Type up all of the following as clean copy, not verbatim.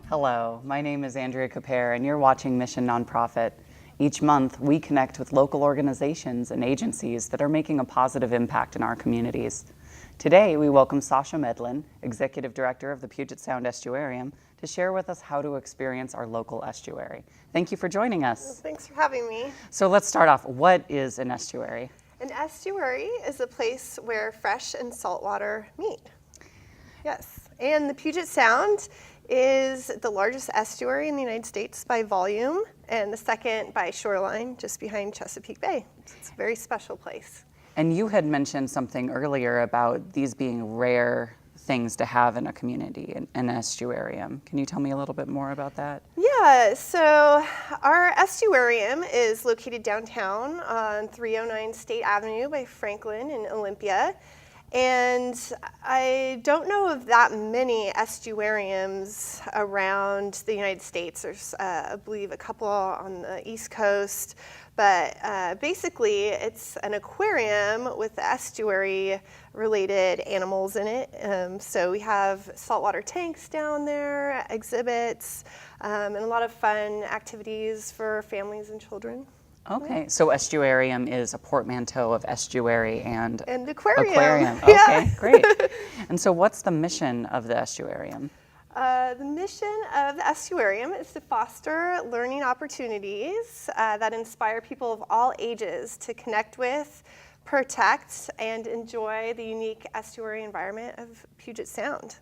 Hello, my name is Andrea Capere, and you're watching Mission Nonprofit. Each month, we connect with local organizations and agencies that are making a positive impact in our communities. Today, we welcome Sasha Medlin, Executive Director of the Puget Sound Estuarium, to share with us how to experience our local estuary. Thank you for joining us. Thanks for having me. So let's start off. What is an estuary? An estuary is a place where fresh and salt water meet. Yes, and the Puget Sound is the largest estuary in the United States by volume and the second by shoreline, just behind Chesapeake Bay. It's a very special place. And you had mentioned something earlier about these being rare things to have in a community, an estuarium. Can you tell me a little bit more about that? Yeah, so our estuarium is located downtown on 309 State Avenue by Franklin in Olympia. And I don't know of that many estuariums around the United States. There's, I believe, a couple on the East Coast. But basically, it's an aquarium with estuary-related animals in it. So we have saltwater tanks down there, exhibits, and a lot of fun activities for families and children. Okay, so estuarium is a portmanteau of estuary and aquarium. Okay, Yeah. Great. And so what's the mission of the estuarium? The mission of the estuarium is to foster learning opportunities that inspire people of all ages to connect with, protect, and enjoy the unique estuary environment of Puget Sound.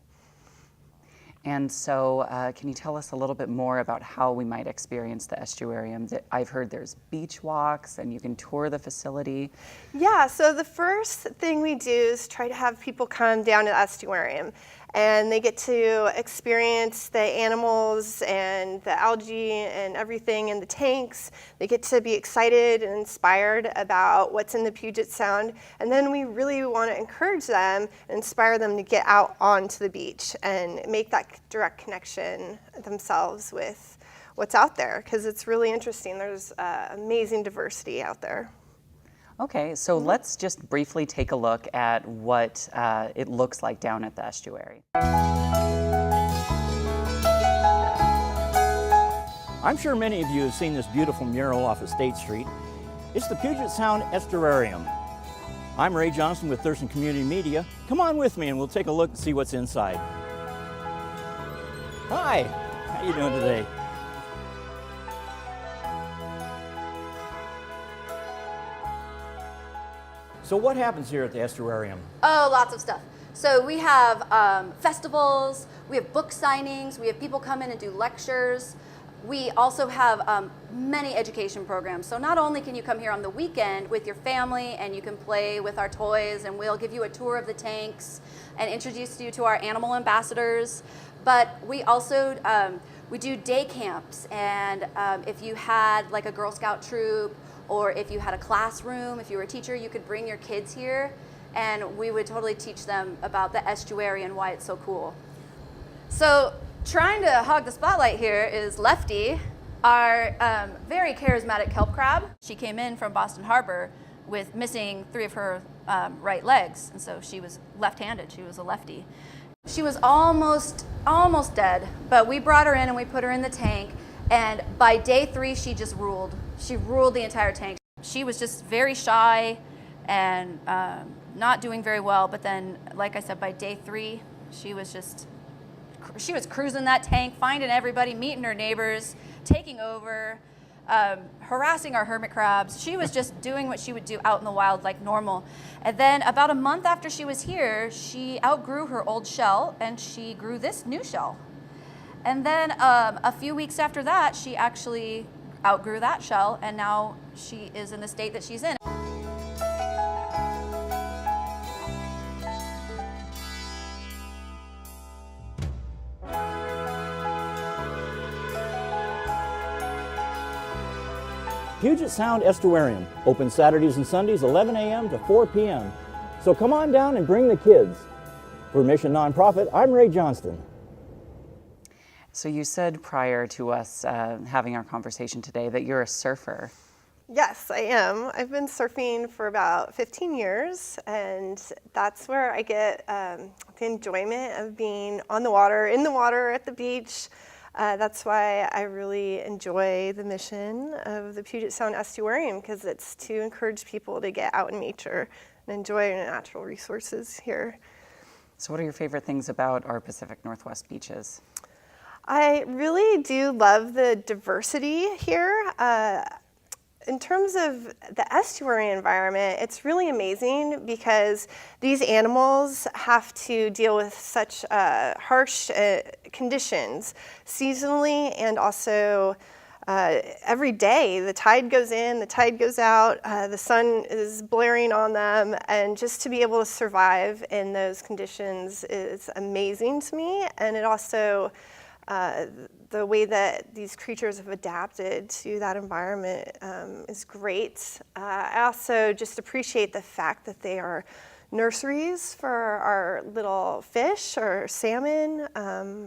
And so can you tell us a little bit more about how we might experience the estuarium? I've heard there's beach walks and you can tour the facility. Yeah, so the first thing we do is try to have people come down to the estuarium, and they get to experience the animals and the algae and everything in the tanks. They get to be excited and inspired about what's in the Puget Sound. And then we really want to encourage them and inspire them to get out onto the beach and make that direct connection themselves with what's out there, because it's really interesting. There's amazing diversity out there. Okay, so let's just briefly take a look at what it looks like down at the estuary. I'm sure many of you have seen this beautiful mural off of State Street. It's the Puget Sound Estuarium. I'm Ray Johnson with Thurston Community Media. Come on with me and we'll take a look and see what's inside. Hi, how you doing today? So what happens here at the estuarium? Oh, lots of stuff. So we have festivals, we have book signings, we have people come in and do lectures. We also have many education programs. So not only can you come here on the weekend with your family and you can play with our toys and we'll give you a tour of the tanks and introduce you to our animal ambassadors, but we also we do day camps, and if you had like a Girl Scout troop, or if you had a classroom, if you were a teacher, you could bring your kids here and we would totally teach them about the estuary and why it's so cool. So trying to hog the spotlight here is Lefty, our very charismatic kelp crab. She came in from Boston Harbor with missing 3 of her right legs, and so she was left-handed, she was a lefty. She was almost dead, but we brought her in and we put her in the tank, and by day 3 she just ruled. She ruled the entire tank. She was just very shy and not doing very well, but then, like I said, by day 3, she was cruising that tank, finding everybody, meeting her neighbors, taking over, harassing our hermit crabs. She was just doing what she would do out in the wild like normal. And then about a month after she was here, she outgrew her old shell and she grew this new shell. And then a few weeks after that, she actually outgrew that shell, and now she is in the state that she's in. Puget Sound Estuarium, open Saturdays and Sundays 11 a.m. to 4 p.m. So come on down and bring the kids. For Mission Nonprofit, I'm Ray Johnston. So you said prior to us having our conversation today that you're a surfer. Yes, I am. I've been surfing for about 15 years, and that's where I get the enjoyment of being on the water, in the water, at the beach. That's why I really enjoy the mission of the Puget Sound Estuarium, because it's to encourage people to get out in nature and enjoy the natural resources here. So what are your favorite things about our Pacific Northwest beaches? I really do love the diversity here. In terms of the estuary environment, it's really amazing because these animals have to deal with such harsh conditions seasonally, and also every day. The tide goes in, the tide goes out, the sun is blaring on them, and just to be able to survive in those conditions is amazing to me. And it also the way that these creatures have adapted to that environment is great. I also just appreciate the fact that they are nurseries for our little fish or salmon.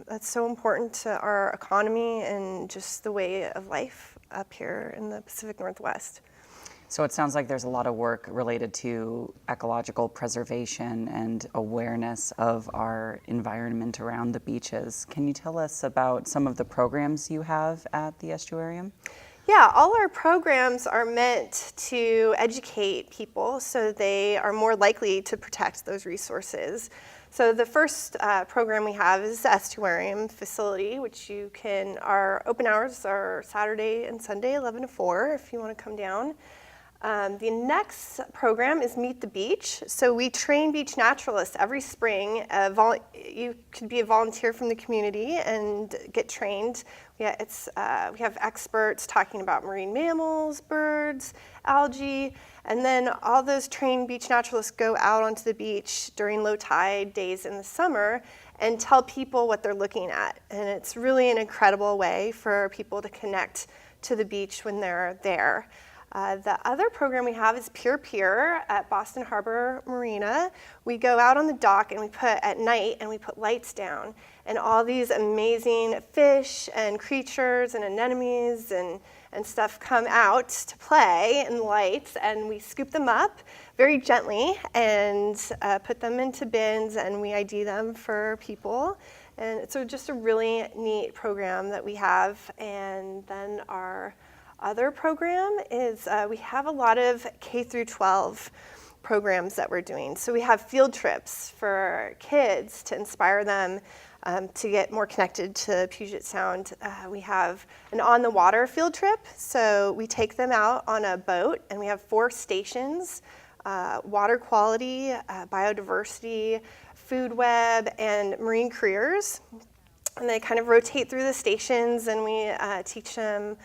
That's so important to our economy and just the way of life up here in the Pacific Northwest. So it sounds like there's a lot of work related to ecological preservation and awareness of our environment around the beaches. Can you tell us about some of the programs you have at the estuarium? Yeah, all our programs are meant to educate people so they are more likely to protect those resources. So the first program we have is the estuarium facility, which our open hours are Saturday and Sunday, 11 to 4, if you want to come down. The next program is Meet the Beach. So we train beach naturalists every spring. You could be a volunteer from the community and get trained. We have experts talking about marine mammals, birds, algae, and then all those trained beach naturalists go out onto the beach during low tide days in the summer and tell people what they're looking at. And it's really an incredible way for people to connect to the beach when they're there. The other program we have is Peer Peer at Boston Harbor Marina. We go out on the dock and at night we put lights down, and all these amazing fish and creatures and anemones and stuff come out to play in the lights, and we scoop them up very gently and put them into bins, and we ID them for people. And it's just a really neat program that we have. And then our other program is we have a lot of K through 12 programs that we're doing. So we have field trips for kids to inspire them to get more connected to Puget Sound. We have an on the water field trip. So we take them out on a boat, and we have 4 stations: water quality, biodiversity, food web, and marine careers. And they kind of rotate through the stations, and we teach them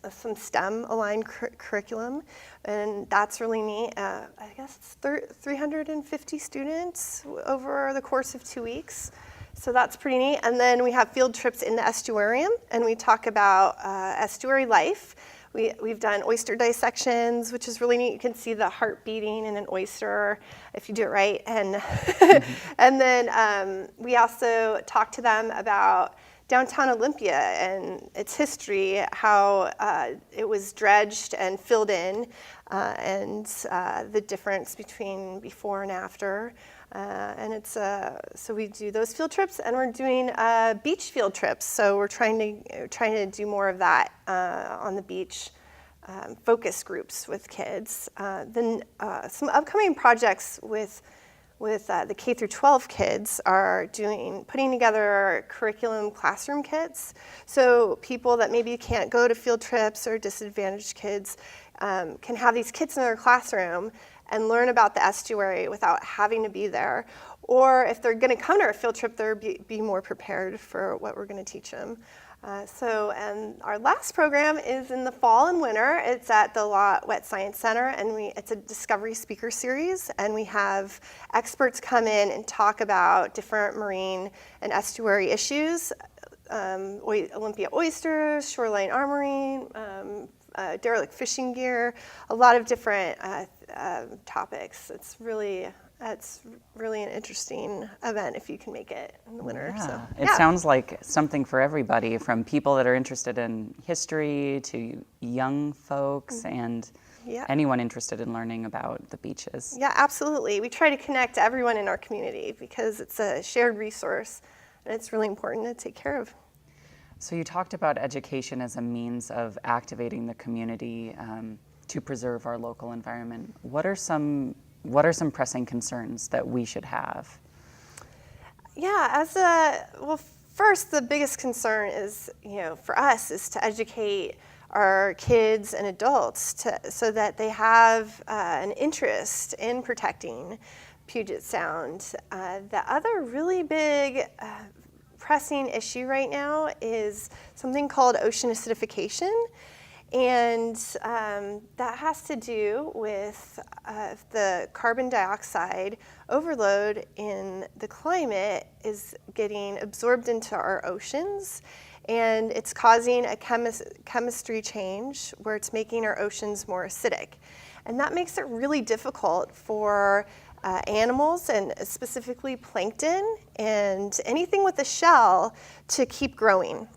some STEM-aligned curriculum, and that's really neat. I guess it's 350 students over the course of 2 weeks, so that's pretty neat. And then we have field trips in the estuarium, and we talk about estuary life. We've done oyster dissections, which is really neat. You can see the heart beating in an oyster if you do it right. And and then we also talk to them about downtown Olympia and its history, how it was dredged and filled in, and the difference between before and after. And so we do those field trips, and we're doing beach field trips. So we're trying to do more of that on the beach, focus groups with kids. Then some upcoming projects with the K through 12 kids are putting together curriculum classroom kits. So people that maybe can't go to field trips, or disadvantaged kids, can have these kits in their classroom and learn about the estuary without having to be there. Or if they're going to come to our field trip, they'll be more prepared for what we're going to teach them. And our last program is in the fall and winter. It's at the Lot Wet Science Center, and it's a Discovery Speaker Series, and we have experts come in and talk about different marine and estuary issues, Olympia oysters, shoreline armoring, derelict fishing gear, a lot of different topics. It's really an interesting event if you can make it in the winter. Yeah. So, It sounds like something for everybody, from people that are interested in history to young folks and Yeah. anyone interested in learning about the beaches. Yeah, absolutely. We try to connect everyone in our community because it's a shared resource and it's really important to take care of. So you talked about education as a means of activating the community to preserve our local environment. What are some pressing concerns that we should have? Yeah, first, the biggest concern is, for us is to educate our kids and adults so that they have an interest in protecting Puget Sound. The other really big pressing issue right now is something called ocean acidification. And that has to do with the carbon dioxide overload in the climate is getting absorbed into our oceans, and it's causing a chemistry change where it's making our oceans more acidic. And that makes it really difficult for animals, and specifically plankton and anything with a shell, to keep growing.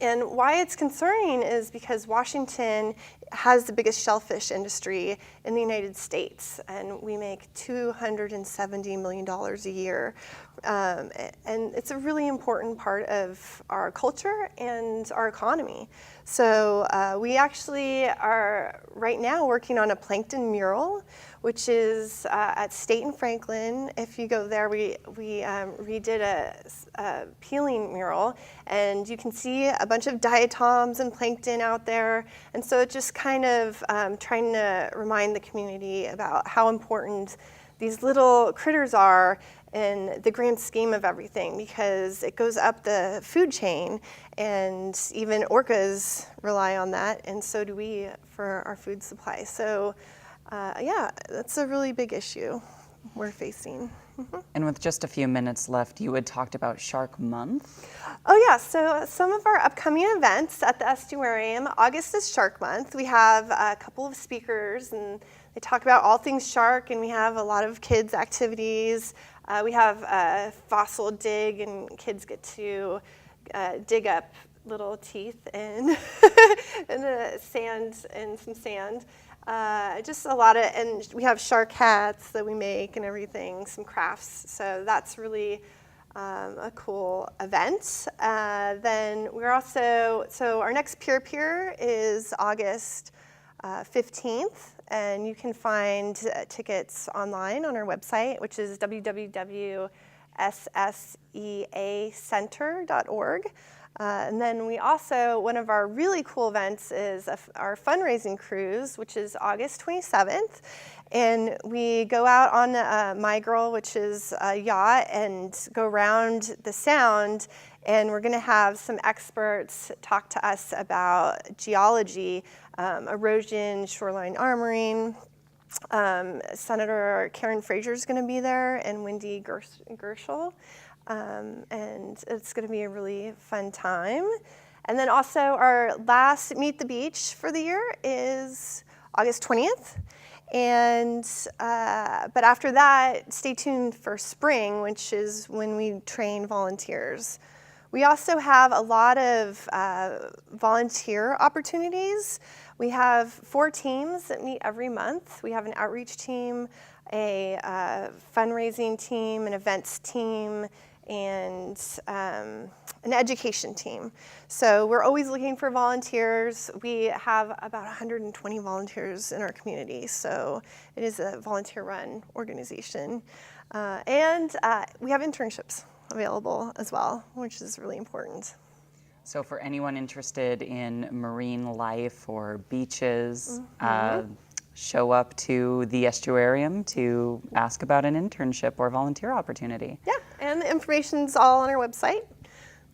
And why it's concerning is because Washington has the biggest shellfish industry in the United States, and we make $270 million a year. And it's a really important part of our culture and our economy. So we actually are right now working on a plankton mural, which is at State and Franklin. If you go there, we redid a peeling mural, and you can see a bunch of diatoms and plankton out there. And so it just kind of trying to remind the community about how important these little critters are in the grand scheme of everything, because it goes up the food chain, and even orcas rely on that, and so do we for our food supply. So yeah, that's a really big issue we're facing. And with just a few minutes left, you had talked about Shark Month. Oh yeah, so some of our upcoming events at the Estuarium, August is Shark Month. We have a couple of speakers, and they talk about all things shark, and we have a lot of kids' activities. We have a fossil dig, and kids get to dig up little teeth in the sand, and some sand. Just a lot of, and we have shark hats that we make and everything, some crafts. So that's really a cool event. Then we're also, so our next Peer Peer is August 15th. And you can find tickets online on our website, which is www.sseacenter.org. And then we also, one of our really cool events is our fundraising cruise, which is August 27th. And we go out on My Girl, which is a yacht, and go around the Sound. And we're going to have some experts talk to us about geology, erosion, shoreline armoring. Senator Karen Frazier is going to be there, and Wendy Gershel. And it's going to be a really fun time. And then also our last Meet the Beach for the year is August 20th. And but after that, stay tuned for spring, which is when we train volunteers. We also have a lot of volunteer opportunities. We have 4 teams that meet every month. We have an outreach team, a fundraising team, an events team, and an education team. So we're always looking for volunteers. We have about 120 volunteers in our community, so it is a volunteer-run organization. And we have internships available as well, which is really important. So for anyone interested in marine life or beaches, show up to the Estuarium to ask about an internship or volunteer opportunity. Yeah, and the information's all on our website,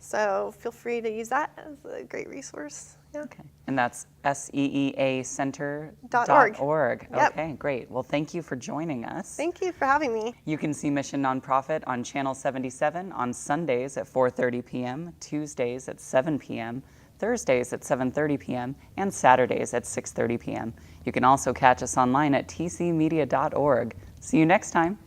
so feel free to use that as a great resource. Yeah. Okay. And that's SEEAcenter.org. Yep. Okay, great. Well, thank you for joining us. Thank you for having me. You can see Mission Nonprofit on Channel 77 on Sundays at 4:30 p.m., Tuesdays at 7 p.m., Thursdays at 7:30 p.m., and Saturdays at 6:30 p.m. You can also catch us online at tcmedia.org. See you next time.